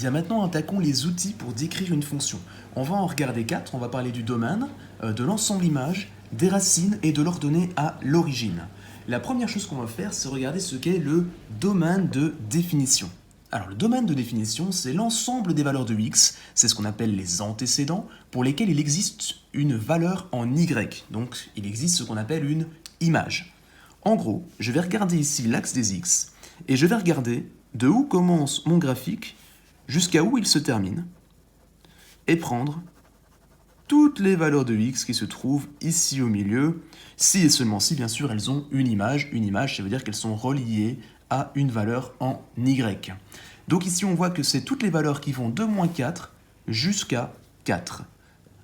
Bien maintenant, attaquons les outils pour décrire une fonction. On va en regarder 4, on va parler du domaine, de l'ensemble image, des racines et de l'ordonnée à l'origine. La première chose qu'on va faire, c'est regarder ce qu'est le domaine de définition. Alors le domaine de définition, c'est l'ensemble des valeurs de x, c'est ce qu'on appelle les antécédents, pour lesquels il existe une valeur en y, donc il existe ce qu'on appelle une image. En gros, je vais regarder ici l'axe des x, et je vais regarder de où commence mon graphique jusqu'à où il se termine, et prendre toutes les valeurs de x qui se trouvent ici au milieu, si et seulement si, bien sûr, elles ont une image. Une image, ça veut dire qu'elles sont reliées à une valeur en y. Donc ici, on voit que c'est toutes les valeurs qui vont de moins 4 jusqu'à 4.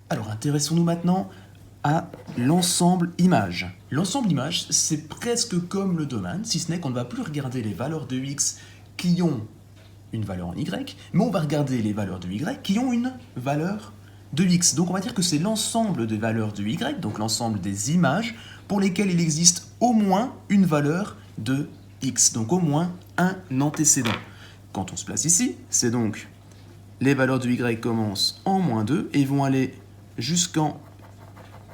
Alors, intéressons-nous maintenant à l'ensemble image. L'ensemble image, c'est presque comme le domaine, si ce n'est qu'on ne va plus regarder les valeurs de x qui ont une valeur en y, mais on va regarder les valeurs de y qui ont une valeur de x. Donc on va dire que c'est l'ensemble des valeurs de y, donc l'ensemble des images, pour lesquelles il existe au moins une valeur de x, donc au moins un antécédent. Quand on se place ici, c'est donc les valeurs de y commencent en moins 2 et vont aller jusqu'en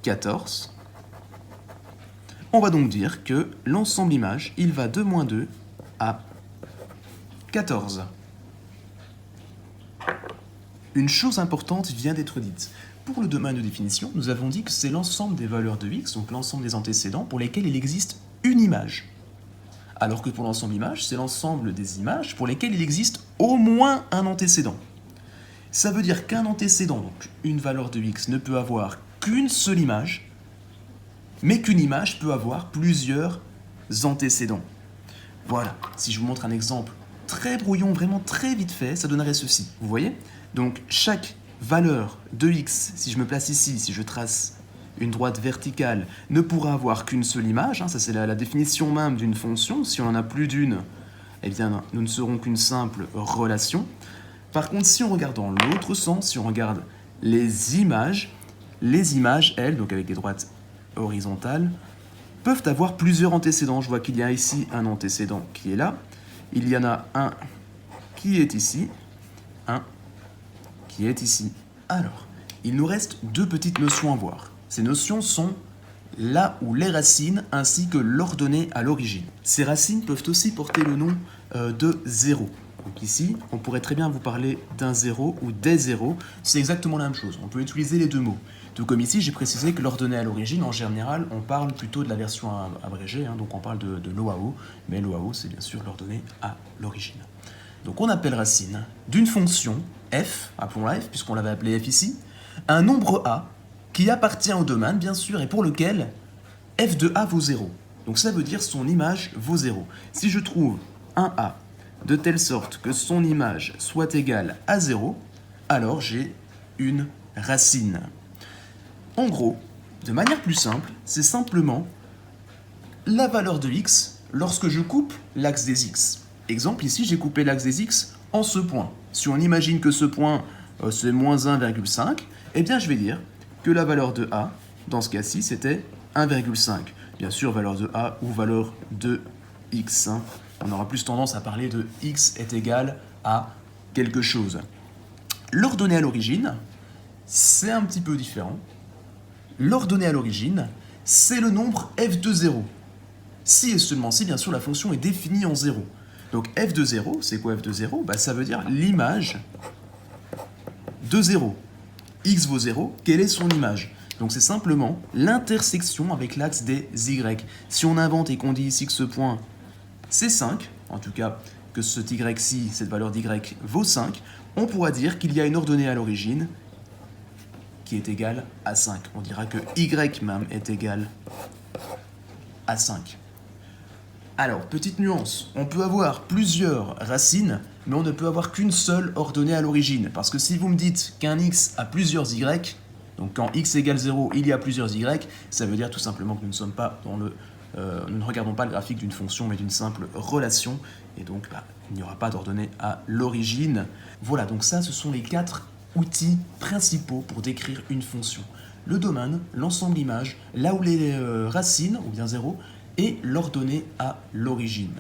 14. On va donc dire que l'ensemble image, il va de moins 2 à 14. Une chose importante vient d'être dite. Pour le domaine de définition, nous avons dit que c'est l'ensemble des valeurs de x, donc l'ensemble des antécédents, pour lesquels il existe une image. Alors que pour l'ensemble image, c'est l'ensemble des images pour lesquelles il existe au moins un antécédent. Ça veut dire qu'un antécédent, donc une valeur de x, ne peut avoir qu'une seule image, mais qu'une image peut avoir plusieurs antécédents. Voilà, si je vous montre un exemple très brouillon, vraiment très vite fait, ça donnerait ceci. Vous voyez ? Donc chaque valeur de x, si je me place ici, si je trace une droite verticale, ne pourra avoir qu'une seule image. Ça c'est la définition même d'une fonction. Si on en a plus d'une, eh bien nous ne serons qu'une simple relation. Par contre, si on regarde dans l'autre sens, si on regarde les images, elles, donc avec des droites horizontales, peuvent avoir plusieurs antécédents. Je vois qu'il y a ici un antécédent qui est là. Il y en a un qui est ici, un qui est ici. Alors, il nous reste deux petites notions à voir. Ces notions sont là où les racines ainsi que l'ordonnée à l'origine. Ces racines peuvent aussi porter le nom de zéro. Donc ici, on pourrait très bien vous parler d'un zéro ou des zéros. C'est exactement la même chose. On peut utiliser les deux mots. Tout comme ici, j'ai précisé que l'ordonnée à l'origine, en général, on parle plutôt de la version abrégée, donc on parle de l'OAO, mais l'OAO, c'est bien sûr l'ordonnée à l'origine. Donc on appelle racine d'une fonction f, appelons-la f, puisqu'on l'avait appelée f ici, un nombre a qui appartient au domaine, bien sûr, et pour lequel f de a vaut 0. Donc ça veut dire son image vaut 0. Si je trouve un a de telle sorte que son image soit égale à 0, alors j'ai une racine. En gros, de manière plus simple, c'est simplement la valeur de x lorsque je coupe l'axe des x. Exemple, ici, j'ai coupé l'axe des x en ce point. Si on imagine que ce point, c'est moins 1,5, eh bien, je vais dire que la valeur de a, dans ce cas-ci, c'était 1,5. Bien sûr, valeur de a ou valeur de x. On aura plus tendance à parler de x est égal à quelque chose. L'ordonnée à l'origine, c'est un petit peu différent. L'ordonnée à l'origine, c'est le nombre f de 0. Si et seulement si, bien sûr, la fonction est définie en 0. Donc f de 0, c'est quoi f de 0 ? Ça veut dire l'image de 0. X vaut 0, quelle est son image ? Donc c'est simplement l'intersection avec l'axe des y. Si on invente et qu'on dit ici que ce point, c'est 5, en tout cas que cet y-ci, cette valeur d'y vaut 5, on pourra dire qu'il y a une ordonnée à l'origine qui est égale à 5. On dira que y même est égal à 5. Alors, petite nuance, on peut avoir plusieurs racines, mais on ne peut avoir qu'une seule ordonnée à l'origine. Parce que si vous me dites qu'un x a plusieurs y, donc quand x égale 0, il y a plusieurs y, ça veut dire tout simplement que nous ne sommes pas dans nous ne regardons pas le graphique d'une fonction, mais d'une simple relation, et donc il n'y aura pas d'ordonnée à l'origine. Voilà, donc ça, ce sont les 4 outils principaux pour décrire une fonction. Le domaine, l'ensemble image, là où les racines, ou bien 0, et l'ordonnée à l'origine.